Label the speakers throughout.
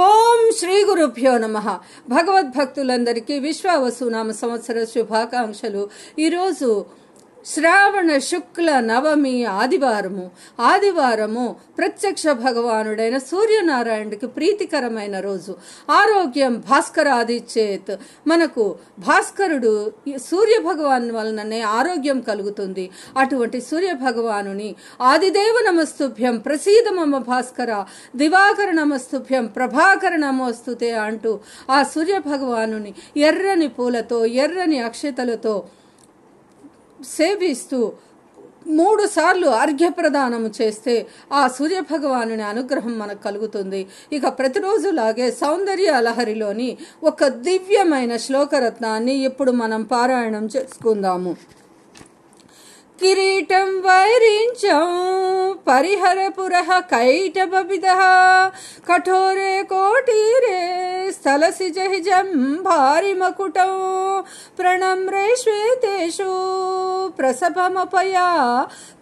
Speaker 1: ఓం శ్రీ గురుభ్యో నమః. భగవద్భక్తులందరికీ విశ్వావసునామ సంవత్సర శుభాకాంక్షలు. ఈరోజు శ్రావణ శుక్ల నవమి ఆదివారము ప్రత్యక్ష భగవానుడైన సూర్యనారాయణుడికి ప్రీతికరమైన రోజు. ఆరోగ్యం భాస్కరాదిచ్చేత్. మనకు భాస్కరుడు సూర్య భగవాన్ వలననే ఆరోగ్యం కలుగుతుంది. అటువంటి సూర్య భగవానుని ఆదిదేవ నమస్తుభ్యం ప్రసీద మమ భాస్కర, దివాకర నమస్తుభ్యం ప్రభాకర నమోస్తుతే అంటూ ఆ సూర్య భగవానుని ఎర్రని పూలతో ఎర్రని అక్షతలతో సేవిస్తూ 3 సార్లు అర్ఘ్యప్రదానము చేస్తే ఆ సూర్య భగవానుని అనుగ్రహం మనకు కలుగుతుంది. ఇక ప్రతిరోజులాగే సౌందర్య లహరిలోని ఒక దివ్యమైన శ్లోకరత్నాన్ని ఇప్పుడు మనం పారాయణం చేసుకుందాము. కిరీటం వైరించం పరిహరపురః కైటబిదః కఠోరే కోటీరే స్థలసిజహిజం భారిమకుటం ప్రణమ్రే శ్వేతేషు ప్రసభమపయా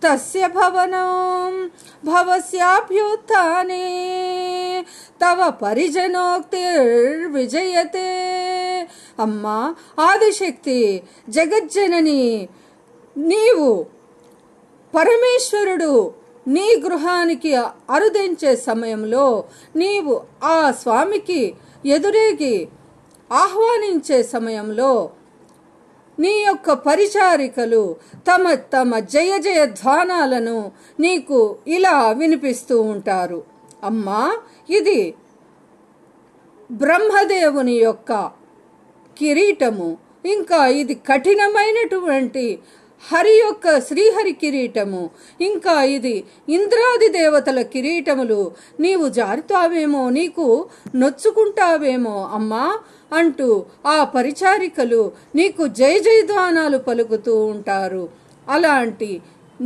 Speaker 1: తస్య భవనం భవస్యాభ్యుత్థానే తవ పరిజనోక్తిర్విజయతే. అమ్మా ఆదిశక్తి జగజ్జనని, నీవు పరమేశ్వరుడు నీ గృహానికి అరుదించే సమయంలో నీవు ఆ స్వామికి ఎదురేగి ఆహ్వానించే సమయంలో నీ యొక్క పరిచారికలు తమ తమ జయ జయ ధ్వానాలను నీకు ఇలా వినిపిస్తూ ఉంటారు. అమ్మా, ఇది బ్రహ్మదేవుని యొక్క కిరీటము, ఇంకా ఇది కఠినమైనటువంటి హరి యొక్క శ్రీహరి కిరీటము, ఇంకా ఇది ఇంద్రాది దేవతల కిరీటములు. నీవు జారుతావేమో, నీకు నొచ్చుకుంటావేమో అమ్మా అంటూ ఆ పరిచారికలు నీకు జయ జయధ్వానాలు పలుకుతూ ఉంటారు. అలాంటి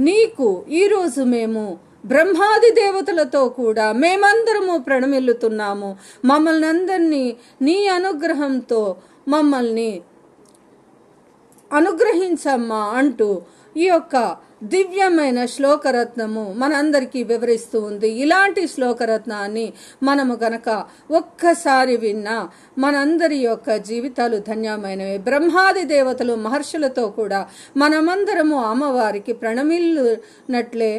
Speaker 1: నీకు ఈరోజు మేము బ్రహ్మాది దేవతలతో కూడా మేమందరము ప్రణమిల్లుతున్నాము. మమ్మల్ని అందరినీ నీ అనుగ్రహంతో మమ్మల్ని అనుగ్రహించమ్మా అంటూ ఈ యొక్క దివ్యమైన శ్లోకరత్నము మనందరికీ వివరిస్తూ ఉంది. ఇలాంటి శ్లోకరత్నాన్ని మనము గనక ఒక్కసారి విన్నా మనందరి యొక్క జీవితాలు ధన్యమైనవి. బ్రహ్మాది దేవతలు మహర్షులతో కూడా మనమందరము అమ్మవారికి ప్రణమిల్లునట్లే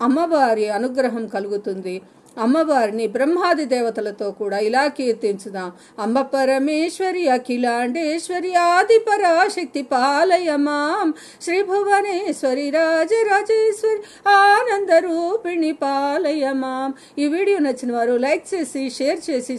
Speaker 1: అమ్మవారి అనుగ్రహం కలుగుతుంది. అమ్మవారిని బ్రహ్మాది దేవతలతో కూడా ఇలా కీర్తించుదాం. అంబ పరమేశ్వరి అఖిలాండేశ్వరి ఆది పరాశక్తి పాలయ మాం, శ్రీ భువనేశ్వరి రాజరాజేశ్వరి ఆనంద రూపిణి పాలయ మాం. ఈ వీడియో నచ్చిన వారు లైక్ చేసి షేర్ చేసి